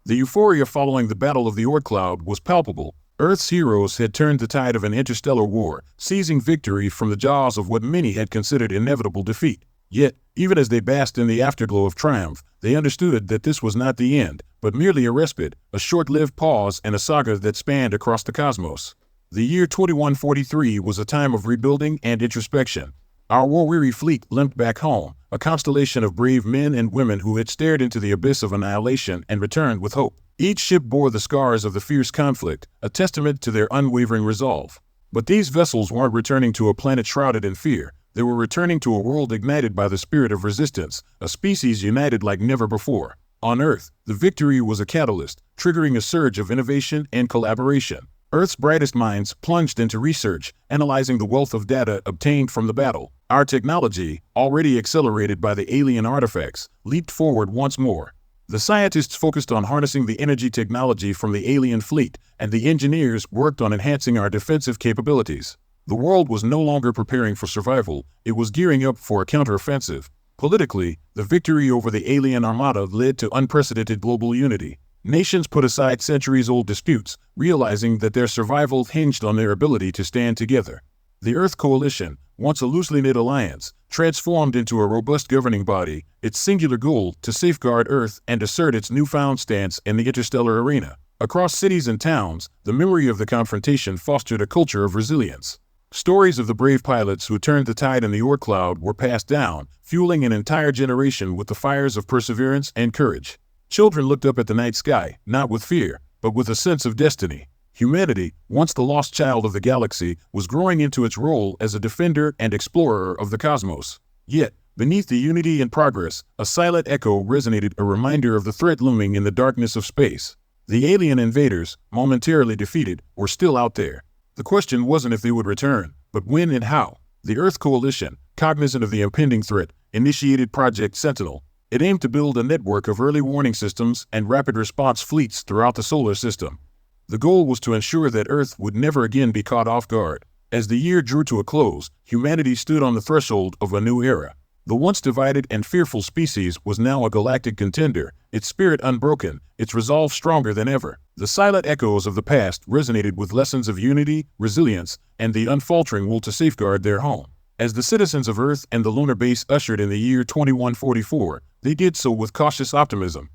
The euphoria following the Battle of the Oort cloud was palpable. Earth's heroes had turned the tide of an interstellar war, seizing victory from the jaws of what many had considered inevitable defeat. Yet, even as they basked in the afterglow of triumph, they understood that this was not the end, but merely a respite, a short-lived pause in a saga that spanned across the cosmos. The year 2143 was a time of rebuilding and introspection. Our war-weary fleet limped back home, a constellation of brave men and women who had stared into the abyss of annihilation and returned with hope. Each ship bore the scars of the fierce conflict, a testament to their unwavering resolve. But these vessels weren't returning to a planet shrouded in fear. They were returning to a world ignited by the spirit of resistance, a species united like never before. On Earth, the victory was a catalyst, triggering a surge of innovation and collaboration. Earth's brightest minds plunged into research, analyzing the wealth of data obtained from the battle. Our technology, already accelerated by the alien artifacts, leaped forward once more. The scientists focused on harnessing the energy technology from the alien fleet, and the engineers worked on enhancing our defensive capabilities. The world was no longer preparing for survival, it was gearing up for a counteroffensive. Politically, the victory over the alien armada led to unprecedented global unity. Nations put aside centuries-old disputes, realizing that their survival hinged on their ability to stand together. The Earth Coalition, once a loosely knit alliance, transformed into a robust governing body, its singular goal to safeguard Earth and assert its newfound stance in the interstellar arena. Across cities and towns, the memory of the confrontation fostered a culture of resilience. Stories of the brave pilots who turned the tide in the Oort cloud were passed down, fueling an entire generation with the fires of perseverance and courage. Children looked up at the night sky, not with fear, but with a sense of destiny. Humanity, once the lost child of the galaxy, was growing into its role as a defender and explorer of the cosmos. Yet, beneath the unity and progress, a silent echo resonated, a reminder of the threat looming in the darkness of space. The alien invaders, momentarily defeated, were still out there. The question wasn't if they would return, but when and how. The Earth Coalition, cognizant of the impending threat, initiated Project Sentinel. It aimed to build a network of early warning systems and rapid response fleets throughout the solar system. The goal was to ensure that Earth would never again be caught off guard. As the year drew to a close, humanity stood on the threshold of a new era. The once divided and fearful species was now a galactic contender, its spirit unbroken, its resolve stronger than ever. The silent echoes of the past resonated with lessons of unity, resilience, and the unfaltering will to safeguard their home. As the citizens of Earth and the lunar base ushered in the year 2144, they did so with cautious optimism.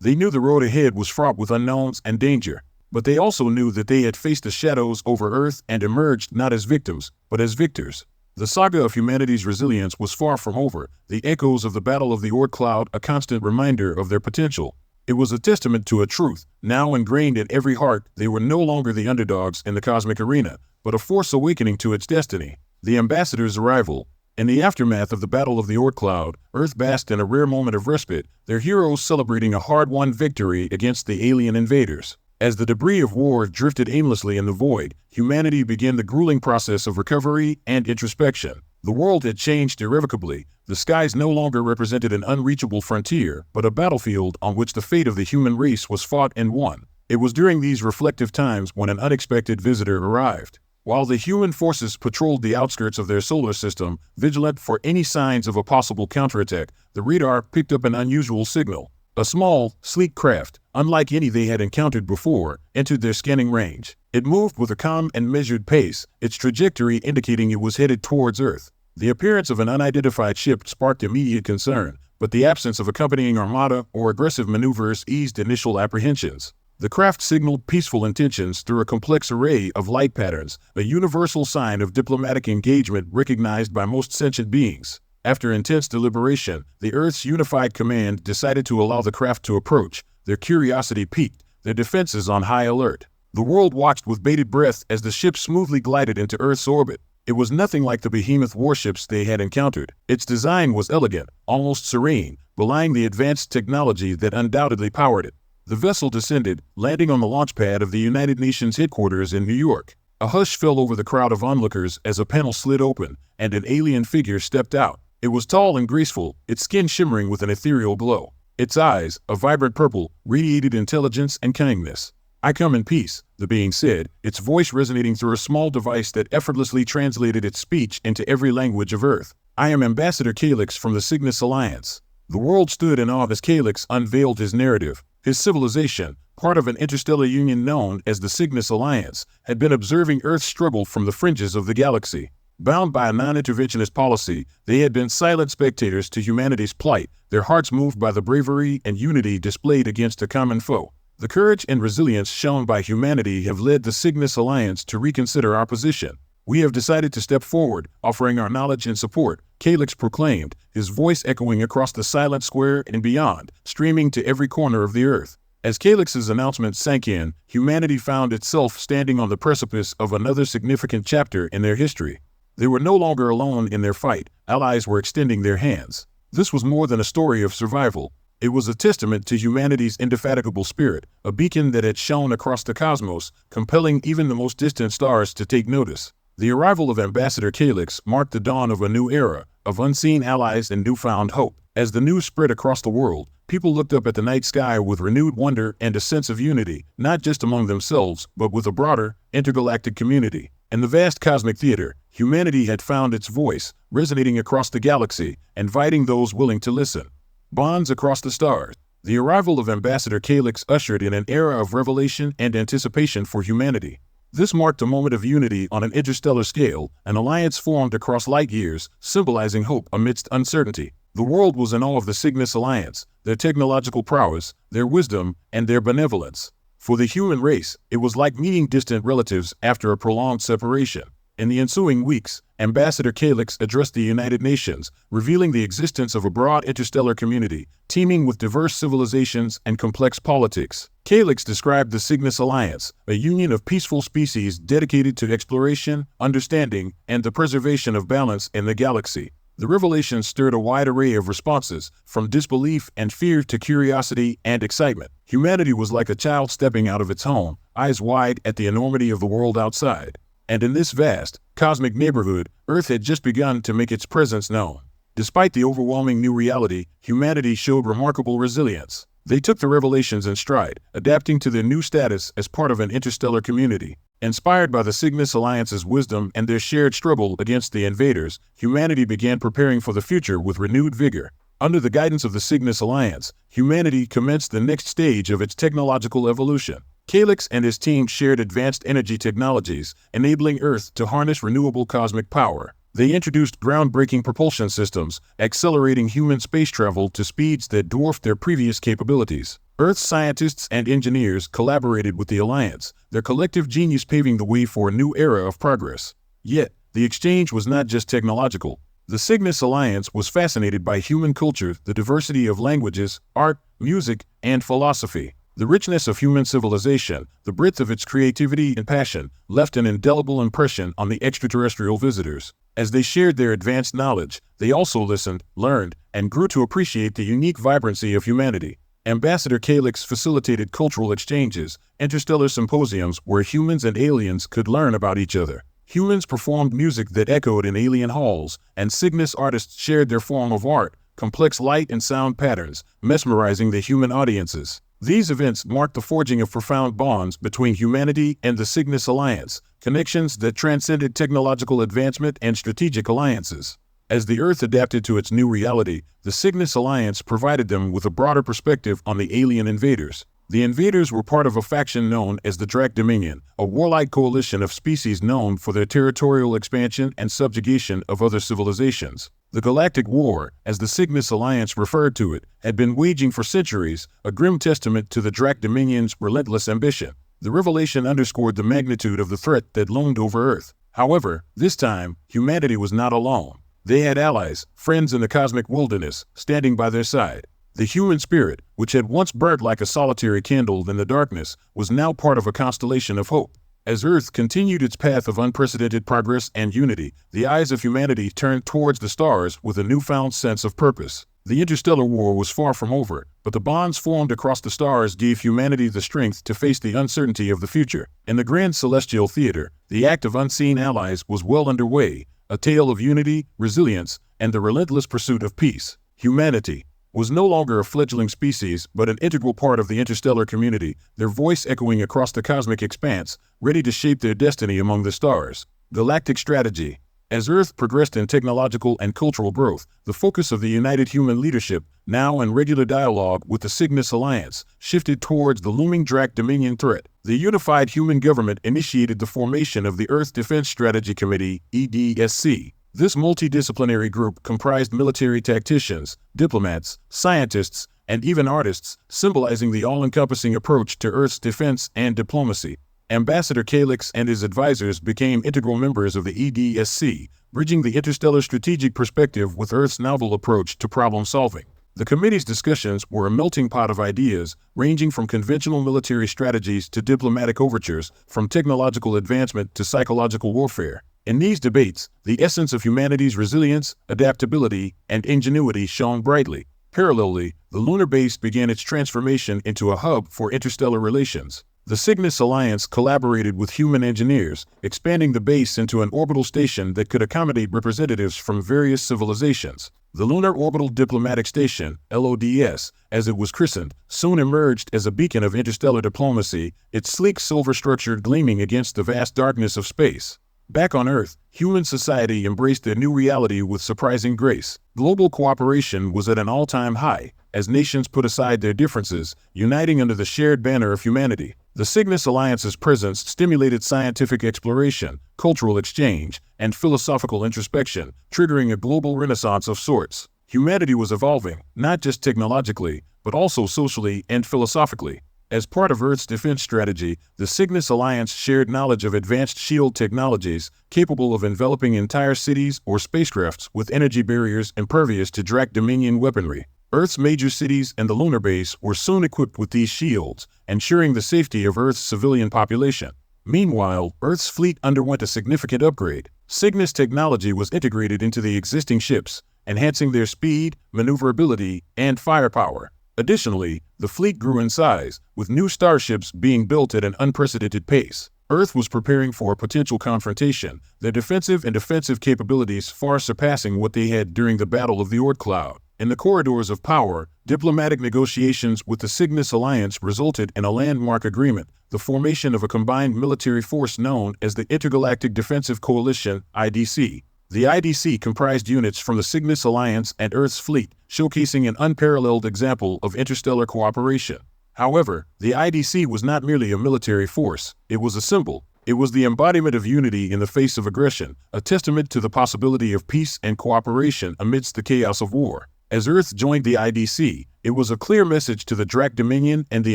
They knew the road ahead was fraught with unknowns and danger, but they also knew that they had faced the shadows over Earth and emerged not as victims, but as victors. The saga of humanity's resilience was far from over, the echoes of the Battle of the Oort cloud a constant reminder of their potential. It was a testament to a truth, now ingrained in every heart: they were no longer the underdogs in the cosmic arena, but a force awakening to its destiny. The ambassador's arrival. In the aftermath of the Battle of the Oort cloud, Earth basked in a rare moment of respite, their heroes celebrating a hard-won victory against the alien invaders. As the debris of war drifted aimlessly in the void, humanity began the grueling process of recovery and introspection. The world had changed irrevocably. The skies no longer represented an unreachable frontier, but a battlefield on which the fate of the human race was fought and won. It was during these reflective times when an unexpected visitor arrived. While the human forces patrolled the outskirts of their solar system, vigilant for any signs of a possible counterattack, the radar picked up an unusual signal. A small, sleek craft, unlike any they had encountered before, entered their scanning range. It moved with a calm and measured pace, its trajectory indicating it was headed towards Earth. The appearance of an unidentified ship sparked immediate concern, but the absence of accompanying armada or aggressive maneuvers eased initial apprehensions. The craft signaled peaceful intentions through a complex array of light patterns, a universal sign of diplomatic engagement recognized by most sentient beings. After intense deliberation, the Earth's unified command decided to allow the craft to approach, their curiosity piqued, their defenses on high alert. The world watched with bated breath as the ship smoothly glided into Earth's orbit. It was nothing like the behemoth warships they had encountered. Its design was elegant, almost serene, belying the advanced technology that undoubtedly powered it. The vessel descended, landing on the launch pad of the United Nations headquarters in New York. A hush fell over the crowd of onlookers as a panel slid open, and an alien figure stepped out. It was tall and graceful, its skin shimmering with an ethereal glow. Its eyes, a vibrant purple, radiated intelligence and kindness. "I come in peace," the being said, its voice resonating through a small device that effortlessly translated its speech into every language of Earth. "I am Ambassador Calyx from the Cygnus Alliance." The world stood in awe as Calyx unveiled his narrative. His civilization, part of an interstellar union known as the Cygnus Alliance, had been observing Earth's struggle from the fringes of the galaxy. Bound by a non-interventionist policy, they had been silent spectators to humanity's plight, their hearts moved by the bravery and unity displayed against a common foe. The courage and resilience shown by humanity have led the Cygnus Alliance to reconsider our position. We have decided to step forward, offering our knowledge and support, Calyx proclaimed, his voice echoing across the silent square and beyond, streaming to every corner of the Earth. As Calyx's announcement sank in, humanity found itself standing on the precipice of another significant chapter in their history. They were no longer alone in their fight, allies were extending their hands. This was more than a story of survival. It was a testament to humanity's indefatigable spirit, a beacon that had shone across the cosmos, compelling even the most distant stars to take notice. The arrival of Ambassador Calyx marked the dawn of a new era, of unseen allies and newfound hope. As the news spread across the world, people looked up at the night sky with renewed wonder and a sense of unity, not just among themselves, but with a broader, intergalactic community. In the vast cosmic theater, humanity had found its voice, resonating across the galaxy, inviting those willing to listen. Bonds across the stars. The arrival of Ambassador Calyx ushered in an era of revelation and anticipation for humanity. This marked a moment of unity on an interstellar scale, an alliance formed across light years, symbolizing hope amidst uncertainty. The world was in awe of the Cygnus Alliance, their technological prowess, their wisdom, and their benevolence. For the human race, it was like meeting distant relatives after a prolonged separation. In the ensuing weeks, Ambassador Calyx addressed the United Nations, revealing the existence of a broad interstellar community, teeming with diverse civilizations and complex politics. Calyx described the Cygnus Alliance, a union of peaceful species dedicated to exploration, understanding, and the preservation of balance in the galaxy. The revelation stirred a wide array of responses, from disbelief and fear to curiosity and excitement. Humanity was like a child stepping out of its home, eyes wide at the enormity of the world outside. And in this vast, cosmic neighborhood, Earth had just begun to make its presence known. Despite the overwhelming new reality, humanity showed remarkable resilience. They took the revelations in stride, adapting to their new status as part of an interstellar community. Inspired by the Cygnus Alliance's wisdom and their shared struggle against the invaders, humanity began preparing for the future with renewed vigor. Under the guidance of the Cygnus Alliance, humanity commenced the next stage of its technological evolution. Calyx and his team shared advanced energy technologies, enabling Earth to harness renewable cosmic power. They introduced groundbreaking propulsion systems, accelerating human space travel to speeds that dwarfed their previous capabilities. Earth's scientists and engineers collaborated with the Alliance, their collective genius paving the way for a new era of progress. Yet, the exchange was not just technological. The Cygnus Alliance was fascinated by human culture, the diversity of languages, art, music, and philosophy. The richness of human civilization, the breadth of its creativity and passion, left an indelible impression on the extraterrestrial visitors. As they shared their advanced knowledge, they also listened, learned, and grew to appreciate the unique vibrancy of humanity. Ambassador Calyx facilitated cultural exchanges, interstellar symposiums where humans and aliens could learn about each other. Humans performed music that echoed in alien halls, and Cygnus artists shared their form of art, complex light and sound patterns, mesmerizing the human audiences. These events marked the forging of profound bonds between humanity and the Cygnus Alliance, connections that transcended technological advancement and strategic alliances. As the Earth adapted to its new reality, the Cygnus Alliance provided them with a broader perspective on the alien invaders. The invaders were part of a faction known as the Drac Dominion, a warlike coalition of species known for their territorial expansion and subjugation of other civilizations. The Galactic War, as the Cygnus Alliance referred to it, had been waging for centuries, a grim testament to the Drac Dominion's relentless ambition. The revelation underscored the magnitude of the threat that loomed over Earth. However, this time, humanity was not alone. They had allies, friends in the cosmic wilderness, standing by their side. The human spirit, which had once burnt like a solitary candle in the darkness, was now part of a constellation of hope. As Earth continued its path of unprecedented progress and unity, the eyes of humanity turned towards the stars with a newfound sense of purpose. The interstellar war was far from over, but the bonds formed across the stars gave humanity the strength to face the uncertainty of the future. In the grand celestial theater, the act of unseen allies was well underway, a tale of unity, resilience, and the relentless pursuit of peace. Humanity was no longer a fledgling species, but an integral part of the interstellar community, their voice echoing across the cosmic expanse, ready to shape their destiny among the stars. Galactic strategy. As Earth progressed in technological and cultural growth, the focus of the United Human leadership, now in regular dialogue with the Cygnus Alliance, shifted towards the looming Drac Dominion threat. The unified human government initiated the formation of the Earth Defense Strategy Committee, EDSC. This multidisciplinary group comprised military tacticians, diplomats, scientists, and even artists, symbolizing the all-encompassing approach to Earth's defense and diplomacy. Ambassador Calyx and his advisors became integral members of the EDSC, bridging the interstellar strategic perspective with Earth's novel approach to problem-solving. The committee's discussions were a melting pot of ideas, ranging from conventional military strategies to diplomatic overtures, from technological advancement to psychological warfare. In these debates, the essence of humanity's resilience, adaptability, and ingenuity shone brightly. Parallelly, the lunar base began its transformation into a hub for interstellar relations. The Cygnus Alliance collaborated with human engineers, expanding the base into an orbital station that could accommodate representatives from various civilizations. The Lunar Orbital Diplomatic Station, LODS, as it was christened, soon emerged as a beacon of interstellar diplomacy, its sleek silver structure gleaming against the vast darkness of space. Back on Earth, human society embraced a new reality with surprising grace. Global cooperation was at an all-time high, as nations put aside their differences, uniting under the shared banner of humanity. The Cygnus Alliance's presence stimulated scientific exploration, cultural exchange, and philosophical introspection, triggering a global renaissance of sorts. Humanity was evolving, not just technologically, but also socially and philosophically. As part of Earth's defense strategy, the Cygnus Alliance shared knowledge of advanced shield technologies capable of enveloping entire cities or spacecrafts with energy barriers impervious to Drac Dominion weaponry. Earth's major cities and the lunar base were soon equipped with these shields, ensuring the safety of Earth's civilian population. Meanwhile, Earth's fleet underwent a significant upgrade. Cygnus technology was integrated into the existing ships, enhancing their speed, maneuverability, and firepower. Additionally, the fleet grew in size, with new starships being built at an unprecedented pace. Earth was preparing for a potential confrontation, their defensive and offensive capabilities far surpassing what they had during the Battle of the Oort Cloud. In the corridors of power, diplomatic negotiations with the Cygnus Alliance resulted in a landmark agreement, the formation of a combined military force known as the Intergalactic Defensive Coalition, IDC. The IDC comprised units from the Cygnus Alliance and Earth's fleet, showcasing an unparalleled example of interstellar cooperation. However, the IDC was not merely a military force, it was a symbol. It was the embodiment of unity in the face of aggression, a testament to the possibility of peace and cooperation amidst the chaos of war. As Earth joined the IDC, it was a clear message to the Drac Dominion and the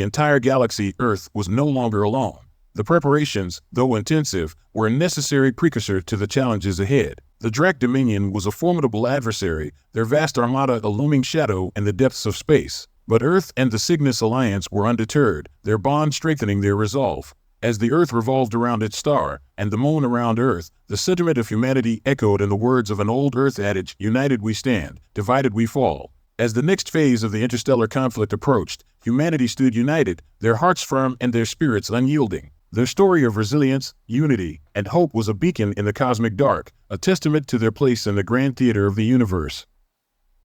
entire galaxy Earth was no longer alone. The preparations, though intensive, were a necessary precursor to the challenges ahead. The Drac Dominion was a formidable adversary, their vast armada a looming shadow in the depths of space. But Earth and the Cygnus Alliance were undeterred, their bond strengthening their resolve. As the Earth revolved around its star, and the Moon around Earth, the sentiment of humanity echoed in the words of an old Earth adage, "United we stand, divided we fall." As the next phase of the interstellar conflict approached, humanity stood united, their hearts firm and their spirits unyielding. Their story of resilience, unity, and hope was a beacon in the cosmic dark, a testament to their place in the grand theater of the universe.